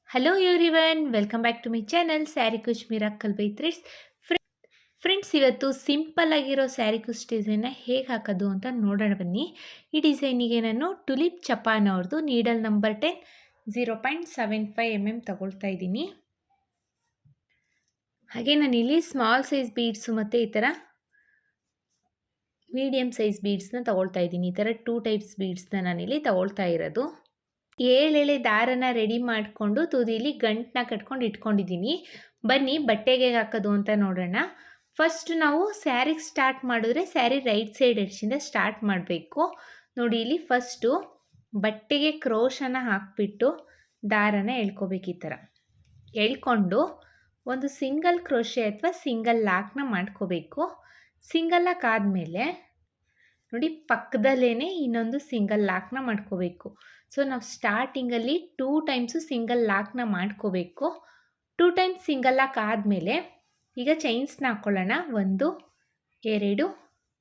Hello everyone, welcome back to my channel sari kuchu miracle by threads. Friends, ಇವತ್ತು simple ಆಗಿರೋ ಸ್ಯಾರಿ ಕುಚ್ ಡಿಸೈನ್ನ ಹೇಗೆ ಹಾಕೋದು ಅಂತ ನೋಡೋಣ ಬನ್ನಿ. ಈ ಡಿಸೈನಿಗೆ ನಾನು ಟುಲಿಪ್ ಚಪಾನ್ ಅವ್ರದ್ದು ನೀಡಲ್ ನಂಬರ್ 10 0.75 mm ತಗೊಳ್ತಾ ಇದ್ದೀನಿ. ಹಾಗೆ ನಾನಿಲ್ಲಿ ಸ್ಮಾಲ್ ಸೈಜ್ ಬೀಡ್ಸು ಮತ್ತು ಈ ಥರ ಮೀಡಿಯಮ್ ಸೈಜ್ ಬೀಡ್ಸ್ನ ತಗೊಳ್ತಾ ಇದ್ದೀನಿ. ಈ ಥರ 2 ಟೈಪ್ಸ್ ಬೀಡ್ಸ್ನ ನಾನಿಲ್ಲಿ ತಗೊಳ್ತಾ ಇರೋದು. 7 ಎಳೆ ದಾರನ ರೆಡಿ ಮಾಡಿಕೊಂಡು ತುದಿಲಿ ಗಂಟನ್ನ ಕಟ್ಕೊಂಡು ಇಟ್ಕೊಂಡಿದ್ದೀನಿ. ಬನ್ನಿ ಬಟ್ಟೆಗೆ ಹಾಕೋದು ಅಂತ ನೋಡೋಣ. ಫಸ್ಟ್ ನಾವು ಸ್ಯಾರಿಗೆ ಸ್ಟಾರ್ಟ್ ಮಾಡಿದ್ರೆ ಸ್ಯಾರಿ ರೈಟ್ ಸೈಡ್ ಎಡ್ಜಿಂದ ಸ್ಟಾರ್ಟ್ ಮಾಡಬೇಕು. ನೋಡಿ, ಇಲ್ಲಿ ಫಸ್ಟು ಬಟ್ಟೆಗೆ ಕ್ರೋಶನ ಹಾಕಿಬಿಟ್ಟು ದಾರನ ಎಳ್ಕೊಬೇಕು. ಈ ಥರ ಎಳ್ಕೊಂಡು ಒಂದು ಸಿಂಗಲ್ ಕ್ರೋಶೆ ಅಥವಾ ಸಿಂಗಲ್ ಲಾಕ್ನ ಮಾಡ್ಕೋಬೇಕು. ಸಿಂಗಲ್ ಲಾಕ್ ಆದಮೇಲೆ ನೋಡಿ, ಪಕ್ಕದಲ್ಲೇ ಇನ್ನೊಂದು ಸಿಂಗಲ್ ಲಾಕ್ನ ಮಾಡ್ಕೋಬೇಕು. ಸೊ ನಾವು ಸ್ಟಾರ್ಟಿಂಗಲ್ಲಿ 2 ಟೈಮ್ಸು ಸಿಂಗಲ್ ಲಾಕ್ನ ಮಾಡ್ಕೋಬೇಕು. 2 ಟೈಮ್ಸ್ ಸಿಂಗಲ್ ಲಾಕ್ ಆದಮೇಲೆ ಈಗ ಚೈನ್ಸ್ನ ಹಾಕ್ಕೊಳ್ಳೋಣ. 1 2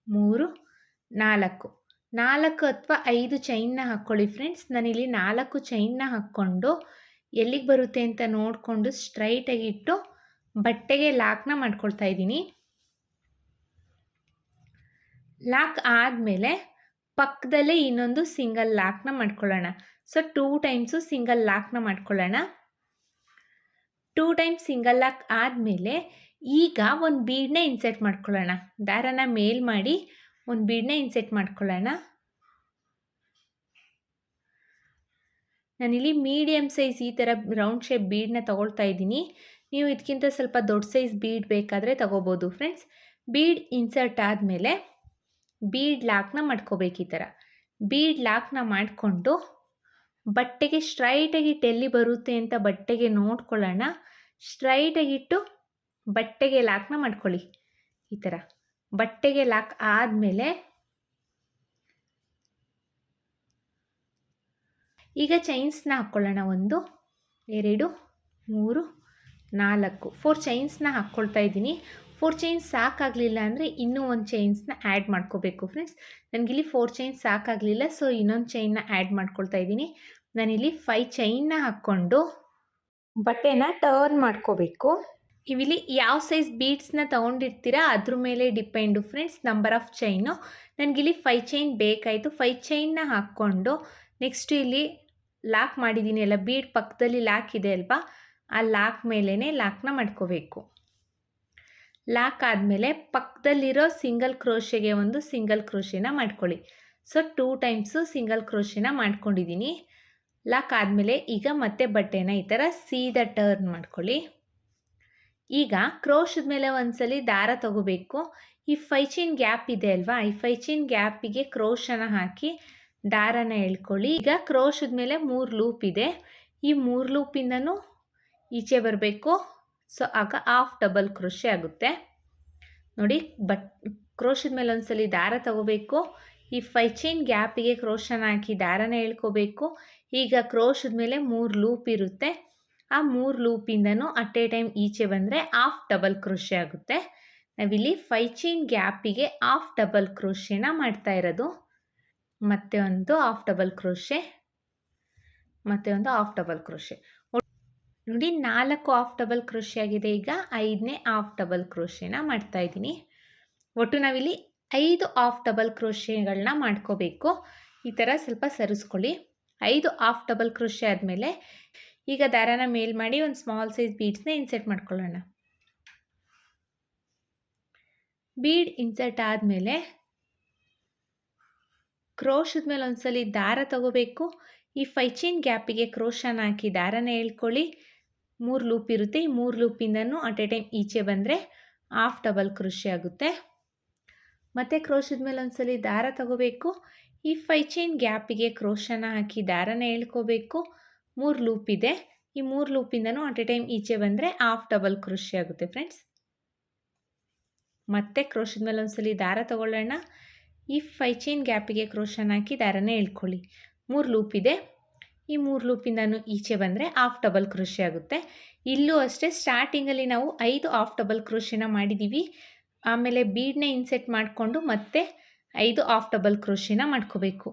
3 4 ಅಥವಾ 5 ಚೈನ್ನ ಹಾಕ್ಕೊಳ್ಳಿ ಫ್ರೆಂಡ್ಸ್. ನಾನಿಲ್ಲಿ 4 ಚೈನ್ನ ಹಾಕ್ಕೊಂಡು ಎಲ್ಲಿಗೆ ಬರುತ್ತೆ ಅಂತ ನೋಡಿಕೊಂಡು ಸ್ಟ್ರೈಟಾಗಿಟ್ಟು ಬಟ್ಟೆಗೆ ಲಾಕ್ನ ಮಾಡ್ಕೊಳ್ತಾ ಇದ್ದೀನಿ. ಲಾಕ್ ಆದಮೇಲೆ ಪಕ್ಕದಲ್ಲೇ ಇನ್ನೊಂದು ಸಿಂಗಲ್ ಲಾಕ್ನ ಮಾಡ್ಕೊಳ್ಳೋಣ. ಸೊ 2 ಟೈಮ್ಸು ಸಿಂಗಲ್ ಲಾಕ್ನ ಮಾಡ್ಕೊಳ್ಳೋಣ. 2 ಟೈಮ್ಸ್ ಸಿಂಗಲ್ ಲಾಕ್ ಆದಮೇಲೆ ಈಗ ಒಂದು ಬೀಡನ್ನ ಇನ್ಸೆಟ್ ಮಾಡ್ಕೊಳ್ಳೋಣ. ದಾರನ ಮೇಲ್ ಮಾಡಿ ಒಂದು ಬೀಡನ್ನ ಇನ್ಸೆಟ್ ಮಾಡ್ಕೊಳ್ಳೋಣ. ನಾನಿಲ್ಲಿ ಮೀಡಿಯಮ್ ಸೈಜ್ ಈ ಥರ ರೌಂಡ್ ಶೇಪ್ ಬೀಡನ್ನ ತಗೊಳ್ತಾ ಇದ್ದೀನಿ. ನೀವು ಇದಕ್ಕಿಂತ ಸ್ವಲ್ಪ ದೊಡ್ಡ ಸೈಜ್ ಬೀಡ್ ಬೇಕಾದರೆ ತಗೋಬೋದು ಫ್ರೆಂಡ್ಸ್. ಬೀಡ್ ಇನ್ಸರ್ಟ್ ಆದಮೇಲೆ ಬೀಡ್ ಲಾಕ್ನ ಮಾಡ್ಕೋಬೇಕು. ಈ ಥರ ಬೀಡ್ ಲಾಕ್ನ ಮಾಡಿಕೊಂಡು ಬಟ್ಟೆಗೆ ಸ್ಟ್ರೈಟಾಗಿಟ್ಟು ಎಲ್ಲಿ ಬರುತ್ತೆ ಅಂತ ಬಟ್ಟೆಗೆ ನೋಡ್ಕೊಳ್ಳೋಣ. ಸ್ಟ್ರೈಟಾಗಿಟ್ಟು ಬಟ್ಟೆಗೆ ಲಾಕ್ನ ಮಾಡ್ಕೊಳ್ಳಿ. ಈ ಥರ ಬಟ್ಟೆಗೆ ಲಾಕ್ ಆದಮೇಲೆ ಈಗ ಚೈನ್ಸ್ನ ಹಾಕ್ಕೊಳ್ಳೋಣ. 1 2 3 4 4 ಚೈನ್ಸ್ನ ಹಾಕ್ಕೊಳ್ತಾ ಇದ್ದೀನಿ. 4 ಚೈನ್ಸ್ ಸಾಕಾಗಲಿಲ್ಲ ಅಂದರೆ ಇನ್ನೂ ಒಂದು ಚೈನ್ಸ್ನ ಆ್ಯಡ್ ಮಾಡ್ಕೋಬೇಕು ಫ್ರೆಂಡ್ಸ್. ನನಗಿಲ್ಲಿ 4 ಚೈನ್ಸ್ ಸಾಕಾಗಲಿಲ್ಲ, ಸೊ ಇನ್ನೊಂದು ಚೈನ್ನ ಆ್ಯಡ್ ಮಾಡ್ಕೊಳ್ತಾ ಇದ್ದೀನಿ. ನಾನಿಲ್ಲಿ 5 ಚೈನ್ನ ಹಾಕ್ಕೊಂಡು ಬಟ್ಟೆನ ಟರ್ನ್ ಮಾಡ್ಕೋಬೇಕು. ನೀವಿಲ್ಲಿ ಯಾವ ಸೈಜ್ ಬೀಡ್ಸ್ನ ತೊಗೊಂಡಿರ್ತೀರಾ ಅದ್ರ ಮೇಲೆ depend friends, number of chain. ನನಗಿಲ್ಲಿ 5 ಚೈನ್ ಬೇಕಾಯಿತು. 5 ಚೈನ್ನ ಹಾಕ್ಕೊಂಡು ನೆಕ್ಸ್ಟು ಇಲ್ಲಿ ಲಾಕ್ ಮಾಡಿದ್ದೀನಿ ಅಲ್ಲ, ಬೀಡ್ ಪಕ್ಕದಲ್ಲಿ ಲಾಕ್ ಇದೆ ಅಲ್ವಾ, ಆ ಲಾಕ್ ಮೇಲೇ ಲಾಕ್ನ ಮಾಡ್ಕೋಬೇಕು. ಲಾಕ್ ಆದಮೇಲೆ ಪಕ್ಕದಲ್ಲಿರೋ ಸಿಂಗಲ್ ಕ್ರೋಶೆಗೆ ಒಂದು ಸಿಂಗಲ್ ಕ್ರೋಶೆನ ಮಾಡ್ಕೊಳ್ಳಿ. ಸೊ 2 ಟೈಮ್ಸು ಸಿಂಗಲ್ ಕ್ರೋಶೆನ ಮಾಡ್ಕೊಂಡಿದ್ದೀನಿ. ಲಾಕ್ ಆದಮೇಲೆ ಈಗ ಮತ್ತೆ ಬಟ್ಟೆನ ಈ ಥರ ಸೀದಾ ಟರ್ನ್ ಮಾಡ್ಕೊಳ್ಳಿ. ಈಗ ಕ್ರೋಶದ ಮೇಲೆ ಒಂದ್ಸಲಿ ದಾರ ತಗೋಬೇಕು. ಈ 5 ಚೈನ್ ಗ್ಯಾಪ್ ಇದೆ ಅಲ್ವಾ, ಈ 5 ಚೈನ್ ಗ್ಯಾಪಿಗೆ ಕ್ರೋಶನ ಹಾಕಿ ದಾರನ ಎಳ್ಕೊಳ್ಳಿ. ಈಗ ಕ್ರೋಶದ ಮೇಲೆ 3 ಲೂಪ್ ಇದೆ. ಈ 3 ಲೂಪಿಂದನೂ ಈಚೆ ಬರಬೇಕು. ಸೊ ಆಗ ಹಾಫ್ ಡಬಲ್ ಕ್ರೋಶೆ ಆಗುತ್ತೆ. ನೋಡಿ, ಕ್ರೋಶದ ಮೇಲೆ ಒಂದ್ಸಲಿ ದಾರ ತಗೋಬೇಕು. ಈ 5 ಚೈನ್ ಗ್ಯಾಪಿಗೆ ಕ್ರೋಶನ ಹಾಕಿ ದಾರನ ಎಳ್ಕೋಬೇಕು. ಈಗ ಕ್ರೋಶದ ಮೇಲೆ 3 ಲೂಪ್ ಇರುತ್ತೆ. ಆ 3 ಲೂಪಿಂದನೂ ಅಟ್ ಎ ಟೈಮ್ ಈಚೆ ಬಂದರೆ ಹಾಫ್ ಡಬಲ್ ಕ್ರೋಶೆ ಆಗುತ್ತೆ. ನಾವಿಲ್ಲಿ 5 ಚೈನ್ ಗ್ಯಾಪಿಗೆ ಹಾಫ್ ಡಬಲ್ ಕ್ರೋಶೆನ ಮಾಡ್ತಾ ಇರೋದು. ಮತ್ತೆ ಒಂದು ಹಾಫ್ ಡಬಲ್ ಕ್ರೋಶೆ, ಮತ್ತೆ ಒಂದು ಹಾಫ್ ಡಬಲ್ ಕ್ರೋಶೆ. ನೋಡಿ, 4 ಹಾಫ್ ಡಬಲ್ ಕ್ರೋಶೆ ಆಗಿದೆ. ಈಗ 5ನೇ ಹಾಫ್ ಡಬಲ್ ಕ್ರೋಶೆನ ಮಾಡ್ತಾ ಇದ್ದೀನಿ. ಒಟ್ಟು ನಾವಿಲ್ಲಿ 5 ಹಾಫ್ ಡಬಲ್ ಕ್ರೋಶೆಗಳನ್ನ ಮಾಡ್ಕೋಬೇಕು. ಈ ಥರ ಸ್ವಲ್ಪ ಸರಿಸ್ಕೊಳ್ಳಿ. 5 ಹಾಫ್ ಡಬಲ್ ಕ್ರೋಶೆ ಆದಮೇಲೆ ಈಗ ದಾರನ ಮೇಲ್ ಮಾಡಿ ಒಂದು ಸ್ಮಾಲ್ ಸೈಜ್ ಬೀಡ್ಸ್ನ ಇನ್ಸರ್ಟ್ ಮಾಡ್ಕೊಳ್ಳೋಣ. ಬೀಡ್ ಇನ್ಸರ್ಟ್ ಆದಮೇಲೆ ಕ್ರೋಶದ ಮೇಲೆ ಒಂದ್ಸಲಿ ದಾರ ತಗೋಬೇಕು. ಈ 5 ಚೈನ್ ಗ್ಯಾಪಿಗೆ ಕ್ರೋಶನ ಹಾಕಿ ದಾರನ ಎಳ್ಕೊಳ್ಳಿ. 3 ಲೂಪ್ ಇರುತ್ತೆ. ಈ 3 ಲೂಪಿಂದನೂ ಅಟ್ ಎ ಟೈಮ್ ಈಚೆ ಬಂದರೆ ಹಾಫ್ ಡಬಲ್ ಕ್ರೋಶೆ ಆಗುತ್ತೆ. ಮತ್ತು ಕ್ರೋಶದ ಮೇಲೆ ಒಂದ್ಸಲಿ ದಾರ ತಗೋಬೇಕು. ಈ 5 ಚೈನ್ ಗ್ಯಾಪಿಗೆ ಕ್ರೋಶನ ಹಾಕಿ ದಾರನ ಎಳ್ಕೋಬೇಕು. 3 ಲೂಪ್ ಇದೆ. ಈ 3 ಲೂಪಿಂದನೂ ಅಟ್ ಎ ಟೈಮ್ ಈಚೆ ಬಂದರೆ ಹಾಫ್ ಡಬಲ್ ಕ್ರೋಶೆ ಆಗುತ್ತೆ ಫ್ರೆಂಡ್ಸ್. ಮತ್ತು ಕ್ರೋಶದ ಮೇಲೆ ಒಂದ್ಸಲಿ ದಾರ ತಗೊಳ್ಳೋಣ. ಈ 5 ಚೈನ್ ಗ್ಯಾಪಿಗೆ ಕ್ರೋಶನ ಹಾಕಿ ದಾರನ ಎಳ್ಕೊಳ್ಳಿ. 3 ಲೂಪ್ ಇದೆ. ಈ 3 ಲೂಪಿಂದನೂ ಈಚೆ ಬಂದರೆ ಹಾಫ್ ಡಬಲ್ ಕ್ರೋಶೆ ಆಗುತ್ತೆ. ಇಲ್ಲೂ ಅಷ್ಟೇ, ಸ್ಟಾರ್ಟಿಂಗಲ್ಲಿ ನಾವು 5 ಹಾಫ್ ಡಬಲ್ ಕ್ರೋಶೆನ ಮಾಡಿದ್ದೀವಿ. ಆಮೇಲೆ ಬೀಡನ್ನ ಇನ್ಸೆಟ್ ಮಾಡಿಕೊಂಡು ಮತ್ತೆ 5 ಹಾಫ್ ಡಬಲ್ ಕ್ರೋಶೆನ ಮಾಡ್ಕೋಬೇಕು.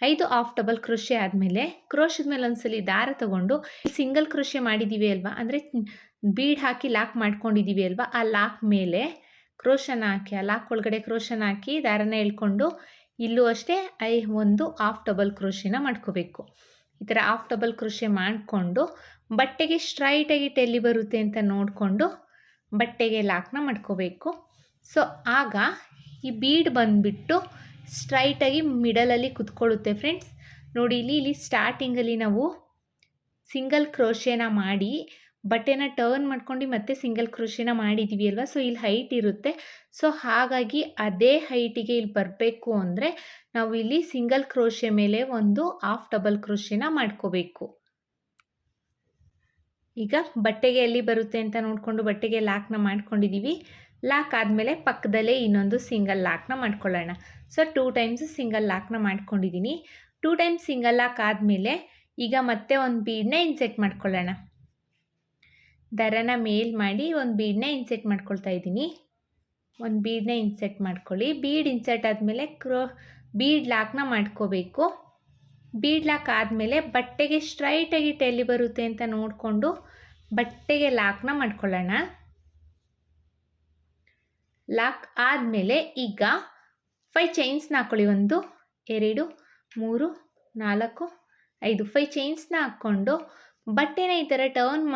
5 ಹಾಫ್ ಡಬಲ್ ಕ್ರೋಶೆ ಆದಮೇಲೆ ಕ್ರೋಶದ ಮೇಲೆ ಒಂದ್ಸಲಿ ದಾರ ತಗೊಂಡು ಸಿಂಗಲ್ ಕ್ರೋಶೆ ಮಾಡಿದ್ದೀವಿ ಅಲ್ವಾ, ಅಂದರೆ ಬೀಡ್ ಹಾಕಿ ಲಾಕ್ ಮಾಡ್ಕೊಂಡಿದ್ದೀವಿ ಅಲ್ವಾ, ಆ ಲಾಕ್ ಮೇಲೆ ಕ್ರೋಶನ ಹಾಕಿ, ಆ ಲಾಕ್ ಒಳಗಡೆ ಕ್ರೋಶನ ಹಾಕಿ ದಾರನ ಎಳ್ಕೊಂಡು ಇಲ್ಲೂ ಅಷ್ಟೇ ಒಂದು ಹಾಫ್ ಡಬಲ್ ಕ್ರೋಶೆನ ಮಾಡ್ಕೋಬೇಕು. ಈ ಥರ ಹಾಫ್ ಡಬಲ್ ಕ್ರೋಶೆ ಮಾಡಿಕೊಂಡು ಬಟ್ಟೆಗೆ ಸ್ಟ್ರೈಟಾಗಿ ಎಲ್ಲಿ ಬರುತ್ತೆ ಅಂತ ನೋಡಿಕೊಂಡು ಬಟ್ಟೆಗೆ ಲಾಕ್ನ ಮಾಡ್ಕೋಬೇಕು. ಸೊ ಆಗ ಈ ಬೀಡ್ ಬಂದುಬಿಟ್ಟು ಸ್ಟ್ರೈಟಾಗಿ ಮಿಡಲಲ್ಲಿ ಕುತ್ಕೊಳ್ಳುತ್ತೆ ಫ್ರೆಂಡ್ಸ್. ನೋಡಿ ಇಲ್ಲಿ ಸ್ಟಾರ್ಟಿಂಗಲ್ಲಿ ನಾವು ಸಿಂಗಲ್ ಕ್ರೋಶೆನ ಮಾಡಿ ಬಟ್ಟೆನ ಟರ್ನ್ ಮಾಡ್ಕೊಂಡು ಮತ್ತೆ ಸಿಂಗಲ್ ಕ್ರೋಶೆನ ಮಾಡಿದ್ದೀವಿ ಅಲ್ವಾ, ಸೊ ಇಲ್ಲಿ ಹೈಟ್ ಇರುತ್ತೆ. ಸೊ ಹಾಗಾಗಿ ಅದೇ ಹೈಟಿಗೆ ಇಲ್ಲಿ ಬರಬೇಕು ಅಂದರೆ ನಾವು ಇಲ್ಲಿ ಸಿಂಗಲ್ ಕ್ರೋಶೆ ಮೇಲೆ ಒಂದು ಹಾಫ್ ಡಬಲ್ ಕ್ರೋಶೆನ ಮಾಡ್ಕೋಬೇಕು. ಈಗ ಬಟ್ಟೆಗೆ ಎಲ್ಲಿ ಬರುತ್ತೆ ಅಂತ ನೋಡಿಕೊಂಡು ಬಟ್ಟೆಗೆ ಲಾಕ್ನ ಮಾಡ್ಕೊಂಡಿದ್ದೀವಿ. ಲಾಕ್ ಆದಮೇಲೆ ಪಕ್ಕದಲ್ಲೇ ಇನ್ನೊಂದು ಸಿಂಗಲ್ ಲಾಕ್ನ ಮಾಡ್ಕೊಳ್ಳೋಣ. ಸೊ 2 ಟೈಮ್ಸ್ ಸಿಂಗಲ್ ಲಾಕ್ನ ಮಾಡ್ಕೊಂಡಿದ್ದೀನಿ. 2 ಟೈಮ್ಸ್ ಸಿಂಗಲ್ ಲಾಕ್ ಆದಮೇಲೆ ಈಗ ಮತ್ತೆ ಒಂದು ಬೀಡನ್ನ ಇನ್ಸೆಟ್ ಮಾಡ್ಕೊಳ್ಳೋಣ. ದಾರನ ಮೇಲ್ ಮಾಡಿ ಒಂದು ಬೀಡನ್ನ ಇನ್ಸೆಟ್ ಮಾಡ್ಕೊಳ್ತಾ ಇದ್ದೀನಿ. ಒಂದು ಬೀಡನ್ನ ಇನ್ಸೆಟ್ ಮಾಡ್ಕೊಳ್ಳಿ. ಬೀಡ್ ಇನ್ಸೆಟ್ ಆದಮೇಲೆ ಬೀಡ್ ಲಾಕ್ನ ಮಾಡ್ಕೋಬೇಕು. ಬೀಡ್ ಲಾಕ್ ಆದಮೇಲೆ ಬಟ್ಟೆಗೆ ಸ್ಟ್ರೈಟಾಗಿ ಎಲ್ಲಿ ಬರುತ್ತೆ ಅಂತ ನೋಡಿಕೊಂಡು ಬಟ್ಟೆಗೆ ಲಾಕ್ನ ಮಾಡ್ಕೊಳ್ಳೋಣ. ಲಾಕ್ ಆದಮೇಲೆ ಈಗ 5 ಚೈನ್ಸ್ನ ಹಾಕ್ಕೊಳ್ಳಿ. 1 2 3 4 5 5 ಚೈನ್ಸ್ನ ಹಾಕ್ಕೊಂಡು ಬಟ್ಟೆನ ಈ ಥರ ಟರ್ನ್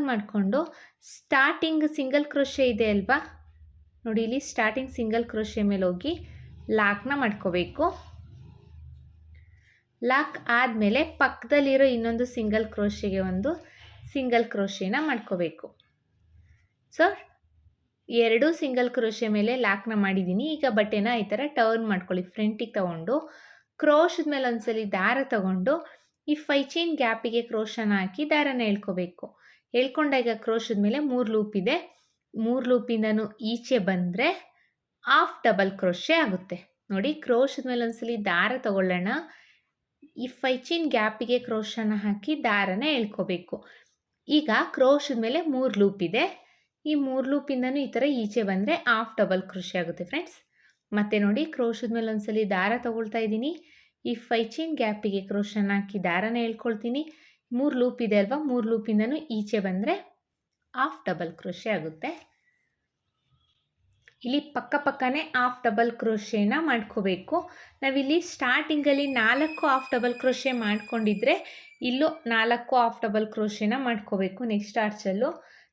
ಮಾಡಿಕೊಂಡು ಸ್ಟಾರ್ಟಿಂಗ್ ಸಿಂಗಲ್ ಕ್ರೋಶೆ ಇದೆ ಅಲ್ವಾ, ನೋಡಿ ಇಲ್ಲಿ ಸ್ಟಾರ್ಟಿಂಗ್ ಸಿಂಗಲ್ ಕ್ರೋಶೆ ಮೇಲೆ ಹೋಗಿ ಲಾಕ್ನ ಮಾಡ್ಕೋಬೇಕು. ಲಾಕ್ ಆದಮೇಲೆ ಪಕ್ಕದಲ್ಲಿರೋ ಇನ್ನೊಂದು ಸಿಂಗಲ್ ಕ್ರೋಶೆಗೆ ಒಂದು ಸಿಂಗಲ್ ಕ್ರೋಶೆನ ಮಾಡ್ಕೋಬೇಕು. ಸೊ 2 ಸಿಂಗಲ್ ಕ್ರೋಶೆ ಮೇಲೆ ಲಾಕ್ನ ಮಾಡಿದ್ದೀನಿ. ಈಗ ಬಟ್ಟೆನ ಈ ಥರ ಟರ್ನ್ ಮಾಡ್ಕೊಳ್ಳಿ. ಫ್ರಂಟಿಗೆ ತಗೊಂಡು ಕ್ರೋಶದ ಮೇಲೆ ಒಂದ್ಸಲಿ ದಾರ ತಗೊಂಡು ಈ 5 ಚೈನ್ ಗ್ಯಾಪಿಗೆ ಕ್ರೋಶನ ಹಾಕಿ ದಾರನ ಎಳ್ಕೋಬೇಕು. ಎಳ್ಕೊಂಡಾಗ ಕ್ರೋಶದ ಮೇಲೆ 3 ಲೂಪ್ ಇದೆ. 3 ಲೂಪಿಂದನೂ ಈಚೆ ಬಂದರೆ ಹಾಫ್ ಡಬಲ್ ಕ್ರೋಶೆ ಆಗುತ್ತೆ. ನೋಡಿ ಕ್ರೋಶದ ಮೇಲೆ ಒಂದ್ಸಲಿ ದಾರ ತಗೊಳ್ಳೋಣ. ಈ 5 ಚೈನ್ ಗ್ಯಾಪಿಗೆ ಕ್ರೋಶನ ಹಾಕಿ ದಾರನ ಎಳ್ಕೋಬೇಕು. ಈಗ ಕ್ರೋಶದ ಮೇಲೆ 3 ಲೂಪ್ ಇದೆ. ಈ 3 ಲೂಪಿಂದನೂ ಈ ಥರ ಈಚೆ ಬಂದರೆ ಹಾಫ್ ಡಬಲ್ ಕ್ರೋಶೆ ಆಗುತ್ತೆ ಫ್ರೆಂಡ್ಸ್. ಮತ್ತು ನೋಡಿ ಕ್ರೋಶದ ಮೇಲೆ ಒಂದ್ಸಲಿ ದಾರ ತಗೊಳ್ತಾ ಇದ್ದೀನಿ. ಈ 5 ಚೈನ್ ಗ್ಯಾಪಿಗೆ ಕ್ರೋಶನ ಹಾಕಿ ದಾರನ ಎಳ್ಕೊಳ್ತೀನಿ. 3 ಲೂಪ್ ಇದೆ ಅಲ್ವಾ, 3 ಲೂಪಿಂದನೂ ಈಚೆ ಬಂದರೆ ಹಾಫ್ ಡಬಲ್ ಕ್ರೋಶೆ ಆಗುತ್ತೆ. ಇಲ್ಲಿ ಪಕ್ಕನೇ ಹಾಫ್ ಡಬಲ್ ಕ್ರೋಶೆನ ಮಾಡ್ಕೋಬೇಕು. ನಾವಿಲ್ಲಿ ಸ್ಟಾರ್ಟಿಂಗಲ್ಲಿ 4 ಹಾಫ್ ಡಬಲ್ ಕ್ರೋಶೆ ಮಾಡ್ಕೊಂಡಿದ್ರೆ ಇಲ್ಲೂ 4 ಹಾಫ್ ಡಬಲ್ ಕ್ರೋಶೆನ ಮಾಡ್ಕೋಬೇಕು. ನೆಕ್ಸ್ಟ್ ಆರ್ಚಲ್ಲೂ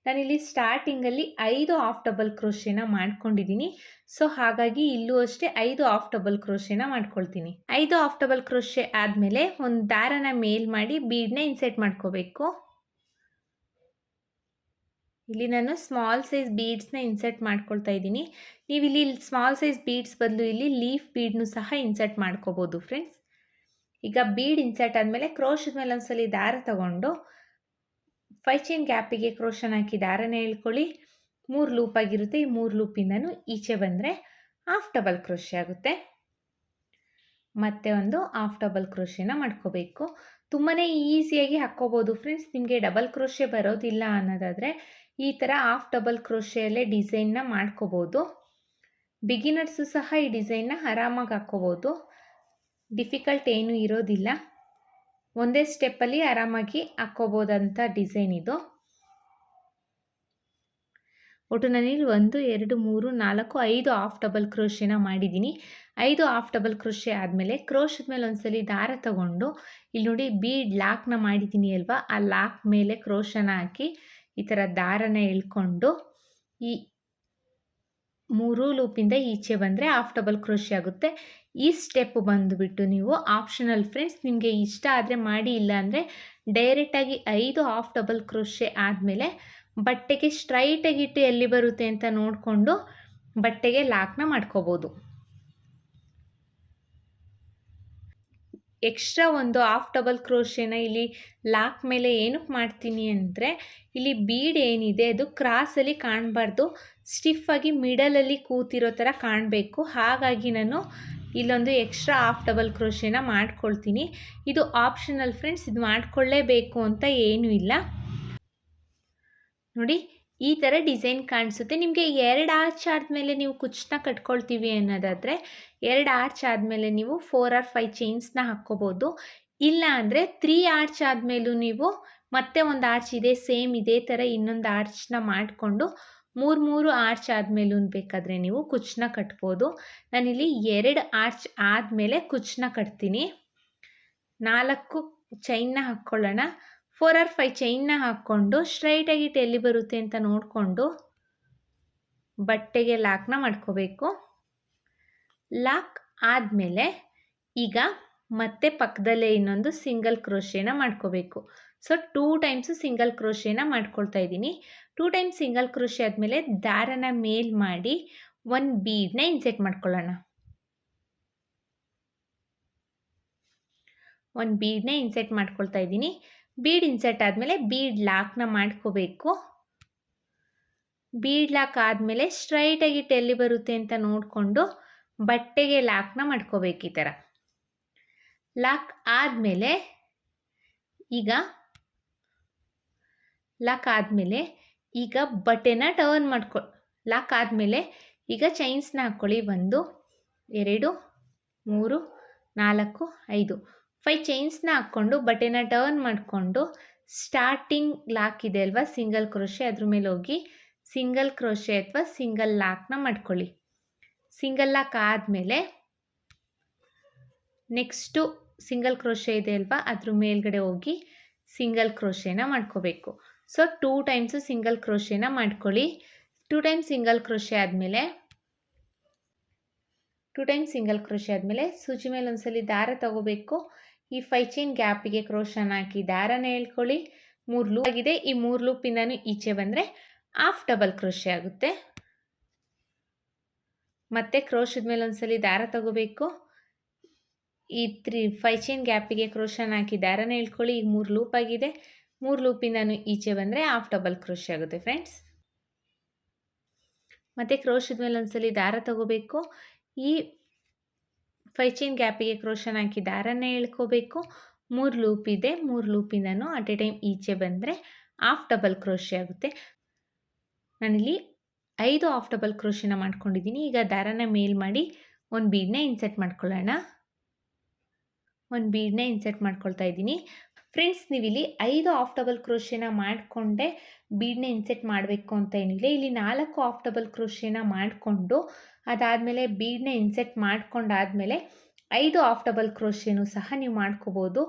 ನಾನಿಲ್ಲಿ ಸ್ಟಾರ್ಟಿಂಗಲ್ಲಿ 5 ಹಾಫ್ ಡಬಲ್ ಕ್ರೋಶೆನ ಮಾಡ್ಕೊಂಡಿದ್ದೀನಿ. ಸೊ ಹಾಗಾಗಿ ಇಲ್ಲೂ ಅಷ್ಟೇ 5 ಹಾಫ್ ಡಬಲ್ ಕ್ರೋಶೆನ ಮಾಡ್ಕೊಳ್ತೀನಿ. 5 ಹಾಫ್ ಡಬಲ್ ಕ್ರೋಶೆ ಆದಮೇಲೆ ಒಂದು ದಾರನ ಮೇಲ್ ಮಾಡಿ ಬೀಡನ್ನ ಇನ್ಸೆಟ್ ಮಾಡ್ಕೋಬೇಕು. ಇಲ್ಲಿ ನಾನು ಸ್ಮಾಲ್ ಸೈಜ್ ಬೀಡ್ಸ್ನ ಇನ್ಸರ್ಟ್ ಮಾಡ್ಕೊಳ್ತಾ ಇದ್ದೀನಿ. ನೀವು ಇಲ್ಲಿ ಸ್ಮಾಲ್ ಸೈಜ್ ಬೀಡ್ಸ್ ಬದಲು ಇಲ್ಲಿ ಲೀಫ್ ಬೀಡ್ನು ಸಹ ಇನ್ಸರ್ಟ್ ಮಾಡ್ಕೋಬೋದು ಫ್ರೆಂಡ್ಸ್. ಈಗ ಬೀಡ್ ಇನ್ಸರ್ಟ್ ಆದಮೇಲೆ ಕ್ರೋಶದ ಮೇಲೆ ಒಂದ್ಸಲಿ ದಾರ ತಗೊಂಡು 5 ಚೈನ್ ಗ್ಯಾಪಿಗೆ ಕ್ರೋಶನ ಹಾಕಿ ದಾರನ ಎಳ್ಕೊಳ್ಳಿ. 3 ಲೂಪ್ ಆಗಿರುತ್ತೆ. ಈ 3 ಲೂಪಿಂದನೂ ಈಚೆ ಬಂದರೆ ಹಾಫ್ ಡಬಲ್ ಕ್ರೋಶೆ ಆಗುತ್ತೆ. ಮತ್ತೆ ಒಂದು ಹಾಫ್ ಡಬಲ್ ಕ್ರೋಶೆನ ಮಾಡ್ಕೋಬೇಕು. ತುಂಬಾ ಈಸಿಯಾಗಿ ಹಾಕ್ಕೋಬೋದು ಫ್ರೆಂಡ್ಸ್. ನಿಮಗೆ ಡಬಲ್ ಕ್ರೋಶೆ ಬರೋದಿಲ್ಲ ಅನ್ನೋದಾದರೆ ಈ ಥರ ಹಾಫ್ ಡಬಲ್ ಕ್ರೋಶೆಯಲ್ಲೇ ಡಿಸೈನ್ನ ಮಾಡ್ಕೋಬೋದು. ಬಿಗಿನರ್ಸು ಸಹ ಈ ಡಿಸೈನ್ನ ಆರಾಮಾಗಿ ಹಾಕ್ಕೋಬೋದು. ಡಿಫಿಕಲ್ಟ್ ಏನೂ ಇರೋದಿಲ್ಲ. ಒಂದೇ ಸ್ಟೆಪ್ಪಲ್ಲಿ ಆರಾಮಾಗಿ ಹಾಕ್ಕೋಬೋದಂಥ ಡಿಸೈನ್ ಇದು. ಒಟ್ಟು ನಾನಿಲ್ಲಿ 1 2 3 4 5 ಹಾಫ್ ಡಬಲ್ ಕ್ರೋಶೆನ ಮಾಡಿದ್ದೀನಿ. 5 ಹಾಫ್ ಡಬಲ್ ಕ್ರೋಶೆ ಆದಮೇಲೆ ಕ್ರೋಶದ ಮೇಲೆ ಒಂದ್ಸಲಿ ದಾರ ತಗೊಂಡು ಇಲ್ಲಿ ನೋಡಿ ಬೀಡ್ ಲಾಕ್ನ ಮಾಡಿದ್ದೀನಿ ಅಲ್ವಾ, ಆ ಲಾಕ್ ಮೇಲೆ ಕ್ರೋಶನ ಹಾಕಿ ಈ ಥರ ದಾರನ ಎಳ್ಕೊಂಡು ಈ 3 ಲೂಪಿಂದ ಈಚೆ ಬಂದರೆ ಹಾಫ್ ಡಬಲ್ ಕ್ರೋಶೆ ಆಗುತ್ತೆ. ಈ ಸ್ಟೆಪ್ ಬಂದುಬಿಟ್ಟು ನೀವು ಆಪ್ಷನಲ್ ಫ್ರೆಂಡ್ಸ್, ನಿಮಗೆ ಇಷ್ಟ ಆದರೆ ಮಾಡಿ, ಇಲ್ಲ ಅಂದರೆ ಡೈರೆಕ್ಟಾಗಿ 5 ಹಾಫ್ ಡಬಲ್ ಕ್ರೋಶೆ ಆದಮೇಲೆ ಬಟ್ಟೆಗೆ ಸ್ಟ್ರೈಟಾಗಿಟ್ಟು ಎಲ್ಲಿ ಬರುತ್ತೆ ಅಂತ ನೋಡಿಕೊಂಡು ಬಟ್ಟೆಗೆ ಲಾಕ್ನ ಮಾಡ್ಕೋಬೋದು. ಎಕ್ಸ್ಟ್ರಾ ಒಂದು ಹಾಫ್ ಡಬಲ್ ಕ್ರೋಶೆನ ಇಲ್ಲಿ ಲಾಕ್ ಮೇಲೆ ಏನಕ್ಕೆ ಮಾಡ್ತೀನಿ ಅಂದರೆ ಇಲ್ಲಿ ಬೀಡ್ ಏನಿದೆ ಅದು ಕ್ರಾಸಲ್ಲಿ ಕಾಣಬಾರ್ದು, ಸ್ಟಿಫಾಗಿ ಮಿಡಲಲ್ಲಿ ಕೂತಿರೋ ಥರ ಕಾಣಬೇಕು. ಹಾಗಾಗಿ ನಾನು ಇಲ್ಲೊಂದು ಎಕ್ಸ್ಟ್ರಾ ಹಾಫ್ ಡಬಲ್ ಕ್ರೋಶೆನ ಮಾಡ್ಕೊಳ್ತೀನಿ. ಇದು ಆಪ್ಷನಲ್ ಫ್ರೆಂಡ್ಸ್, ಇದು ಮಾಡ್ಕೊಳ್ಳೇಬೇಕು ಅಂತ ಏನೂ ಇಲ್ಲ. ನೋಡಿ ಈ ಥರ ಡಿಸೈನ್ ಕಾಣಿಸುತ್ತೆ. ನಿಮಗೆ 2 ಆರ್ಚ್ ಆದಮೇಲೆ ನೀವು ಕುಚ್ಚನ್ನ ಕಟ್ಕೊಳ್ತೀವಿ ಅನ್ನೋದಾದರೆ 2 ಆರ್ಚ್ ಆದಮೇಲೆ ನೀವು 4 ಆರ್ 5 ಚೈನ್ಸ್ನ ಹಾಕ್ಕೋಬೋದು. ಇಲ್ಲ ಅಂದರೆ 3 ಆರ್ಚ್ ಆದಮೇಲೂ ನೀವು ಮತ್ತೆ ಒಂದು ಆರ್ಚ್ ಇದೆ ಸೇಮ್ ಇದೇ ಥರ ಇನ್ನೊಂದು ಆರ್ಚ್ನ ಮಾಡಿಕೊಂಡು 3 ಆರ್ಚ್ ಆದಮೇಲೂ ಬೇಕಾದರೆ ನೀವು ಕುಚ್ಚನ್ನ ಕಟ್ಬೋದು. ನಾನಿಲ್ಲಿ 2 ಆರ್ಚ್ ಆದಮೇಲೆ ಕುಚ್ಚನ್ನ ಕಟ್ತೀನಿ. 4 ಚೈನ್ನ ಹಾಕ್ಕೊಳ್ಳೋಣ. 4 ಆರ್ 5 ಚೈನ್ನ ಹಾಕ್ಕೊಂಡು ಸ್ಟ್ರೈಟಾಗಿ ಎಲ್ಲಿ ಬರುತ್ತೆ ಅಂತ ನೋಡಿಕೊಂಡು ಬಟ್ಟೆಗೆ ಲಾಕ್ನ ಮಾಡ್ಕೋಬೇಕು. ಲಾಕ್ ಆದಮೇಲೆ ಈಗ ಮತ್ತೆ ಪಕ್ಕದಲ್ಲೇ ಇನ್ನೊಂದು ಸಿಂಗಲ್ ಕ್ರೋಶೇನ ಮಾಡ್ಕೋಬೇಕು. ಸೊ 2 ಟೈಮ್ಸು ಸಿಂಗಲ್ ಕ್ರೋಶೇನ ಮಾಡ್ಕೊಳ್ತಾ ಇದ್ದೀನಿ. 2 ಟೈಮ್ಸ್ ಸಿಂಗಲ್ ಕ್ರೋಶೆ ಆದಮೇಲೆ ದಾರನ ಮೇಲ್ ಮಾಡಿ ಒಂದು ಬೀಡನ್ನ ಇನ್ಸೆಟ್ ಮಾಡ್ಕೊಳ್ಳೋಣ. ಒಂದು ಬೀಡನ್ನ ಇನ್ಸೆಟ್ ಮಾಡ್ಕೊಳ್ತಾ ಇದ್ದೀನಿ. ಬೀಡ್ ಇನ್ಸೆಟ್ ಆದಮೇಲೆ ಬೀಡ್ ಲಾಕ್ನ ಮಾಡ್ಕೋಬೇಕು. ಬೀಡ್ ಲಾಕ್ ಆದಮೇಲೆ ಸ್ಟ್ರೈಟಾಗಿ ಎಲ್ಲಿ ಬರುತ್ತೆ ಅಂತ ನೋಡಿಕೊಂಡು ಬಟ್ಟೆಗೆ ಲಾಕ್ನ ಮಾಡ್ಕೋಬೇಕು. ಈ ಥರ ಲಾಕ್ ಆದಮೇಲೆ ಈಗ ಬಟ್ಟೆನ ಟರ್ನ್ ಲಾಕ್ ಆದಮೇಲೆ ಈಗ ಚೈನ್ಸ್ನ ಹಾಕ್ಕೊಳ್ಳಿ. 1 2 3 4 5 5 ಚೈನ್ಸ್ನ ಹಾಕ್ಕೊಂಡು ಬಟ್ಟೆನ ಟರ್ನ್ ಮಾಡಿಕೊಂಡು ಸ್ಟಾರ್ಟಿಂಗ್ ಲಾಕ್ ಇದೆ ಅಲ್ವಾ ಸಿಂಗಲ್ ಕ್ರೋಶೆ, ಅದ್ರ ಮೇಲೆ ಹೋಗಿ ಸಿಂಗಲ್ ಕ್ರೋಶೆ ಅಥವಾ ಸಿಂಗಲ್ ಲಾಕ್ನ ಮಾಡ್ಕೊಳ್ಳಿ. ಸಿಂಗಲ್ ಲಾಕ್ ಆದಮೇಲೆ ನೆಕ್ಸ್ಟು ಸಿಂಗಲ್ ಕ್ರೋಶೆ ಇದೆ ಅಲ್ವಾ ಅದ್ರ ಮೇಲ್ಗಡೆ ಹೋಗಿ ಸಿಂಗಲ್ ಕ್ರೋಶೆನ ಮಾಡ್ಕೋಬೇಕು. ಸೊ 2 ಟೈಮ್ಸು ಸಿಂಗಲ್ ಕ್ರೋಶೆನ ಮಾಡ್ಕೊಳ್ಳಿ. 2 ಟೈಮ್ಸ್ ಸಿಂಗಲ್ ಕ್ರೋಶೆ ಆದಮೇಲೆ ಸೂಜಿ ಮೇಲೆ ಒಂದ್ಸಲಿ ದಾರ ತಗೋಬೇಕು. ಈ 5 ಚೈನ್ ಗ್ಯಾಪಿಗೆ ಕ್ರೋಶನ ಹಾಕಿ ದಾರನ ಎಳ್ಕೊಳ್ಳಿ. 3 ಲೂಪ್ ಆಗಿದೆ. ಈ 3 ಲೂಪಿಂದನೂ ಈಚೆ ಬಂದರೆ ಹಾಫ್ ಡಬಲ್ ಕ್ರೋಶೆ ಆಗುತ್ತೆ. ಮತ್ತೆ ಕ್ರೋಶದ ಮೇಲೆ ಒಂದ್ಸಲಿ ದಾರ ತಗೋಬೇಕು. ಈ 5 ಚೈನ್ ಗ್ಯಾಪಿಗೆ ಕ್ರೋಶನ ಹಾಕಿ ದಾರನ ಎಳ್ಕೊಳ್ಳಿ. ಈಗ 3 ಲೂಪ್ ಆಗಿದೆ. 3 ಲೂಪಿಂದನೂ ಈಚೆ ಬಂದರೆ ಹಾಫ್ ಡಬಲ್ ಕ್ರೋಶೆ ಆಗುತ್ತೆ ಫ್ರೆಂಡ್ಸ್. ಮತ್ತು ಕ್ರೋಶದ ಮೇಲೆ ಒಂದ್ಸಲಿ ದಾರ ತಗೋಬೇಕು. ಈ 5 ಚೈನ್ ಗ್ಯಾಪಿಗೆ ಕ್ರೋಶನ ಹಾಕಿ ದಾರನ ಎಳ್ಕೋಬೇಕು. 3 ಲೂಪ್ ಇದೆ. 3 ಲೂಪಿಂದನೂ ಅಟ್ ಎ ಟೈಮ್ ಈಚೆ ಬಂದರೆ ಹಾಫ್ ಡಬಲ್ ಕ್ರೋಶೆ ಆಗುತ್ತೆ. ನಾನಿಲ್ಲಿ 5 ಹಾಫ್ ಡಬಲ್ ಕ್ರೋಶೆನ ಮಾಡ್ಕೊಂಡಿದ್ದೀನಿ. ಈಗ ದಾರನ ಮೇಲ್ ಮಾಡಿ ಒಂದು ಬೀಡನ್ನ ಇನ್ಸೆಟ್ ಮಾಡ್ಕೊಳ್ಳೋಣ. ಒಂದು ಬೀಡನ್ನ ಇನ್ಸೆಟ್ ಮಾಡ್ಕೊಳ್ತಾ ಇದ್ದೀನಿ. ಫ್ರೆಂಡ್ಸ್, ನೀವಿಲ್ಲಿ 5 ಹಾಫ್ ಡಬಲ್ ಕ್ರೋಶೆನ ಮಾಡಿಕೊಂಡೆ ಬೀಡನ್ನ ಇನ್ಸೆಟ್ ಮಾಡಬೇಕು ಅಂತ ಏನಿಲ್ಲ. ಇಲ್ಲಿ 4 ಹಾಫ್ ಡಬಲ್ ಕ್ರೋಶೆನ ಮಾಡಿಕೊಂಡು ಅದಾದಮೇಲೆ ಬೀಡನ್ನ ಇನ್ಸೆಟ್ ಮಾಡ್ಕೊಂಡಾದಮೇಲೆ 5 ಹಾಫ್ ಡಬಲ್ ಕ್ರೋಶೆನೂ ಸಹ ನೀವು ಮಾಡ್ಕೋಬೋದು.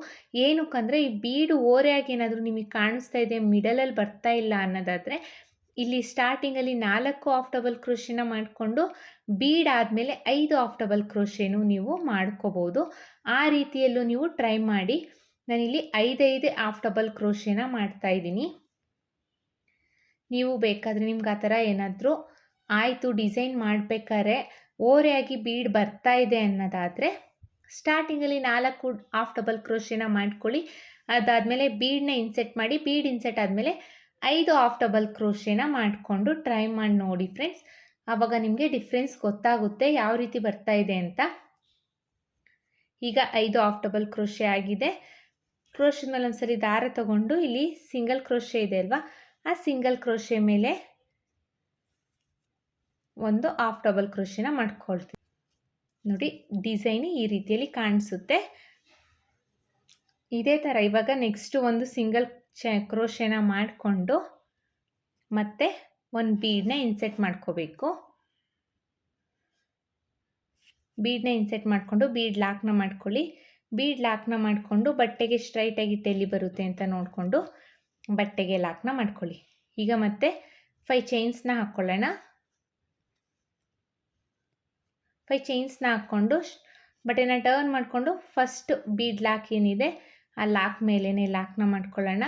ಏನಕ್ಕಂದರೆ ಈ ಬೀಡು ಓರೆಯಾಗಿ ಏನಾದರೂ ನಿಮಗೆ ಕಾಣಿಸ್ತಾ ಇದೆ, ಮಿಡಲಲ್ಲಿ ಬರ್ತಾ ಇಲ್ಲ ಅನ್ನೋದಾದರೆ ಇಲ್ಲಿ ಸ್ಟಾರ್ಟಿಂಗಲ್ಲಿ 4 ಹಾಫ್ ಡಬಲ್ ಕ್ರೋಶೆನ ಮಾಡಿಕೊಂಡು ಬೀಡ್ ಆದಮೇಲೆ 5 ಹಾಫ್ ಡಬಲ್ ಕ್ರೋಶೆನೂ ನೀವು ಮಾಡ್ಕೋಬೋದು. ಆ ರೀತಿಯಲ್ಲೂ ನೀವು ಟ್ರೈ ಮಾಡಿ. ನಾನಿಲ್ಲಿ 5 ಹಾಫ್ ಡಬಲ್ ಕ್ರೋಶೆನ ಮಾಡ್ತಾಯಿದ್ದೀನಿ. ನೀವು ಬೇಕಾದರೆ ನಿಮ್ಗೆ ಆ ಥರ ಏನಾದರೂ ಆಯಿತು ಡಿಸೈನ್ ಮಾಡಬೇಕಾದ್ರೆ ಓರೆಯಾಗಿ ಬೀಡ್ ಬರ್ತಾ ಇದೆ ಅನ್ನೋದಾದರೆ ಸ್ಟಾರ್ಟಿಂಗಲ್ಲಿ 4 ಹಾಫ್ ಡಬಲ್ ಕ್ರೋಶೆನ ಮಾಡ್ಕೊಳ್ಳಿ. ಅದಾದಮೇಲೆ ಬೀಡನ್ನ ಇನ್ಸೆಟ್ ಮಾಡಿ. ಬೀಡ್ ಇನ್ಸೆಟ್ ಆದಮೇಲೆ 5 ಹಾಫ್ ಡಬಲ್ ಕ್ರೋಶೆನ ಮಾಡಿಕೊಂಡು ಟ್ರೈ ಮಾಡಿ ನೋಡಿ ಫ್ರೆಂಡ್ಸ್. ಆವಾಗ ನಿಮಗೆ ಡಿಫ್ರೆನ್ಸ್ ಗೊತ್ತಾಗುತ್ತೆ ಯಾವ ರೀತಿ ಬರ್ತಾ ಇದೆ ಅಂತ. ಈಗ 5 ಹಾಫ್ ಡಬಲ್ ಕ್ರೋಶೆ ಆಗಿದೆ. ಕ್ರೋಶದ ಮೇಲೆ ಒಂದ್ಸರಿ ದಾರ ತಗೊಂಡು ಇಲ್ಲಿ ಸಿಂಗಲ್ ಕ್ರೋಶೆ ಇದೆ ಅಲ್ವಾ, ಆ ಸಿಂಗಲ್ ಕ್ರೋಶೆ ಮೇಲೆ ಒಂದು ಹಾಫ್ ಡಬಲ್ ಕ್ರೋಶೆನ ಮಾಡ್ಕೊಳ್ತೀವಿ. ನೋಡಿ, ಡಿಸೈನ್ ಈ ರೀತಿಯಲ್ಲಿ ಕಾಣಿಸುತ್ತೆ. ಇದೇ ಥರ ಇವಾಗ ನೆಕ್ಸ್ಟು ಒಂದು ಸಿಂಗಲ್ ಕ್ರೋಶೆನ ಮಾಡಿಕೊಂಡು ಮತ್ತೆ ಒಂದು ಬೀಡನ್ನ ಇನ್ಸೆಟ್ ಮಾಡ್ಕೋಬೇಕು. ಬೀಡನ್ನ ಇನ್ಸೆಟ್ ಮಾಡಿಕೊಂಡು ಬೀಡ್ ಲಾಕ್ನ ಮಾಡ್ಕೊಳ್ಳಿ. ಬೀಡ್ ಲಾಕ್ನ ಮಾಡಿಕೊಂಡು ಬಟ್ಟೆಗೆ ಸ್ಟ್ರೈಟಾಗಿ ಎಲ್ಲಿ ಬರುತ್ತೆ ಅಂತ ನೋಡಿಕೊಂಡು ಬಟ್ಟೆಗೆ ಲಾಕ್ನ ಮಾಡ್ಕೊಳ್ಳಿ. ಈಗ ಮತ್ತೆ 5 ಚೈನ್ಸ್ನ ಹಾಕ್ಕೊಳ್ಳೋಣ. 5 ಚೈನ್ಸ್ನ ಹಾಕ್ಕೊಂಡು ಬಟ್ಟೆನ ಟರ್ನ್ ಮಾಡಿಕೊಂಡು ಫಸ್ಟ್ ಬೀಡ್ ಲಾಕ್ ಏನಿದೆ ಆ ಲಾಕ್ ಮೇಲೇ ಲಾಕ್ನ ಮಾಡ್ಕೊಳ್ಳೋಣ.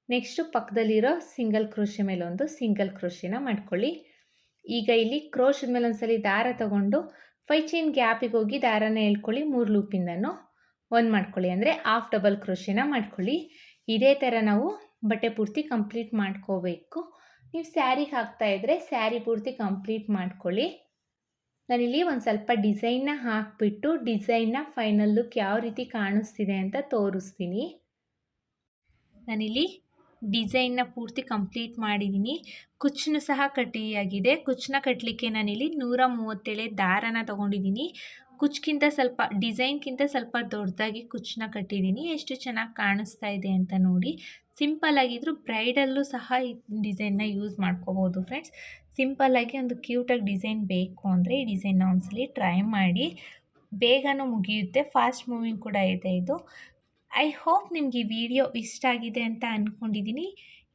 ನೆಕ್ಸ್ಟು ಪಕ್ಕದಲ್ಲಿರೋ ಸಿಂಗಲ್ ಕ್ರೋಶೆ ಮೇಲೆ ಒಂದು ಸಿಂಗಲ್ ಕ್ರೋಶೆನ ಮಾಡ್ಕೊಳ್ಳಿ. ಈಗ ಇಲ್ಲಿ ಕ್ರೋಶದ ಮೇಲೆ ಒಂದ್ಸಲಿ ದಾರ ತಗೊಂಡು 5 ಚೈನ್ ಗ್ಯಾಪಿಗೆ ಹೋಗಿ ದಾರನ ಎಳ್ಕೊಳ್ಳಿ. 3 ಲೂಪಿಂದನೂ ಒಂದು ಮಾಡ್ಕೊಳ್ಳಿ, ಅಂದರೆ ಹಾಫ್ ಡಬಲ್ ಕ್ರೋಶೆನ ಮಾಡ್ಕೊಳ್ಳಿ. ಇದೇ ಥರ ನಾವು ಬಟ್ಟೆ ಪೂರ್ತಿ ಕಂಪ್ಲೀಟ್ ಮಾಡ್ಕೋಬೇಕು. ನೀವು ಸ್ಯಾರಿಗೆ ಹಾಕ್ತಾಯಿದ್ರೆ ಸ್ಯಾರಿ ಪೂರ್ತಿ ಕಂಪ್ಲೀಟ್ ಮಾಡ್ಕೊಳ್ಳಿ. ನಾನಿಲ್ಲಿ ಒಂದು ಸ್ವಲ್ಪ ಡಿಸೈನ್ನ ಹಾಕಿಬಿಟ್ಟು ಡಿಸೈನ್ನ ಫೈನಲ್ ಲುಕ್ ಯಾವ ರೀತಿ ಕಾಣಿಸ್ತಿದೆ ಅಂತ ತೋರಿಸ್ತೀನಿ. ನಾನಿಲ್ಲಿ ಡಿಸೈನ್ನ ಪೂರ್ತಿ ಕಂಪ್ಲೀಟ್ ಮಾಡಿದ್ದೀನಿ. ಕುಚ್ಚನ್ನು ಸಹ ಕಟ್ಟಿಯಾಗಿದೆ. ಕುಚ್ಚನ್ನ ಕಟ್ಟಲಿಕ್ಕೆ ನಾನಿಲ್ಲಿ 137 ದಾರನ ತೊಗೊಂಡಿದ್ದೀನಿ. ಕುಚ್ಚಿಗಿಂತ ಸ್ವಲ್ಪ ಡಿಸೈನ್ಗಿಂತ ಸ್ವಲ್ಪ ದೊಡ್ಡದಾಗಿ ಕುಚ್ಚನ್ನ ಕಟ್ಟಿದ್ದೀನಿ. ಎಷ್ಟು ಚೆನ್ನಾಗಿ ಕಾಣಿಸ್ತಾ ಇದೆ ಅಂತ ನೋಡಿ. ಸಿಂಪಲ್ ಆಗಿದ್ರು ಬ್ರೈಡಲ್ಲೂ ಸಹ ಈ ಡಿಸೈನ್ನ ಯೂಸ್ ಮಾಡ್ಕೋಬೋದು ಫ್ರೆಂಡ್ಸ್. ಸಿಂಪಲ್ಲಾಗಿ ಒಂದು ಕ್ಯೂಟಾಗಿ ಡಿಸೈನ್ ಬೇಕು ಅಂದರೆ ಈ ಡಿಸೈನ್ನ ಒಂದ್ಸಲಿ ಟ್ರೈ ಮಾಡಿ. ಬೇಗನೂ ಮುಗಿಯುತ್ತೆ, ಫಾಸ್ಟ್ ಮೂವಿಂಗ್ ಕೂಡ ಇದೆ ಇದು. ಐ ಹೋಪ್ ನಿಮಗೆ ಈ ವಿಡಿಯೋ ಇಷ್ಟ ಆಗಿದೆ ಅಂತ ಅಂದ್ಕೊಂಡಿದ್ದೀನಿ.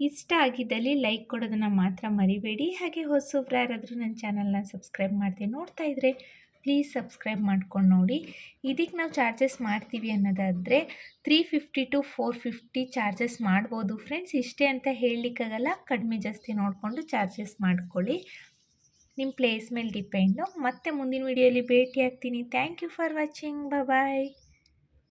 ಇಷ್ಟ ಆಗಿದ್ದಲ್ಲಿ ಲೈಕ್ ಕೊಡೋದನ್ನು ಮಾತ್ರ ಮರಿಬೇಡಿ. ಹಾಗೆ ಹೊಸಬ್ರು ಯಾರಾದರೂ ನನ್ನ ಚಾನಲ್ನ ಸಬ್ಸ್ಕ್ರೈಬ್ ಮಾಡದೆ ನೋಡ್ತಾ ಇದ್ದರೆ ಪ್ಲೀಸ್ ಸಬ್ಸ್ಕ್ರೈಬ್ ಮಾಡ್ಕೊಂಡು ನೋಡಿ. ಇದಕ್ಕೆ ನಾವು ಚಾರ್ಜಸ್ ಮಾಡ್ತೀವಿ ಅನ್ನೋದಾದರೆ 350 to 450 ಚಾರ್ಜಸ್ ಮಾಡ್ಬೋದು ಫ್ರೆಂಡ್ಸ್. ಇಷ್ಟೇ ಅಂತ ಹೇಳಲಿಕ್ಕಾಗಲ್ಲ, ಕಡಿಮೆ ಜಾಸ್ತಿ ನೋಡಿಕೊಂಡು ಚಾರ್ಜಸ್ ಮಾಡ್ಕೊಳ್ಳಿ. ನಿಮ್ಮ ಪ್ಲೇಸ್ ಮೇಲೆ ಡಿಪೆಂಡು. ಮತ್ತೆ ಮುಂದಿನ ವಿಡಿಯೋಲಿ ಭೇಟಿ ಆಗ್ತೀನಿ. Thank you for watching. Bye.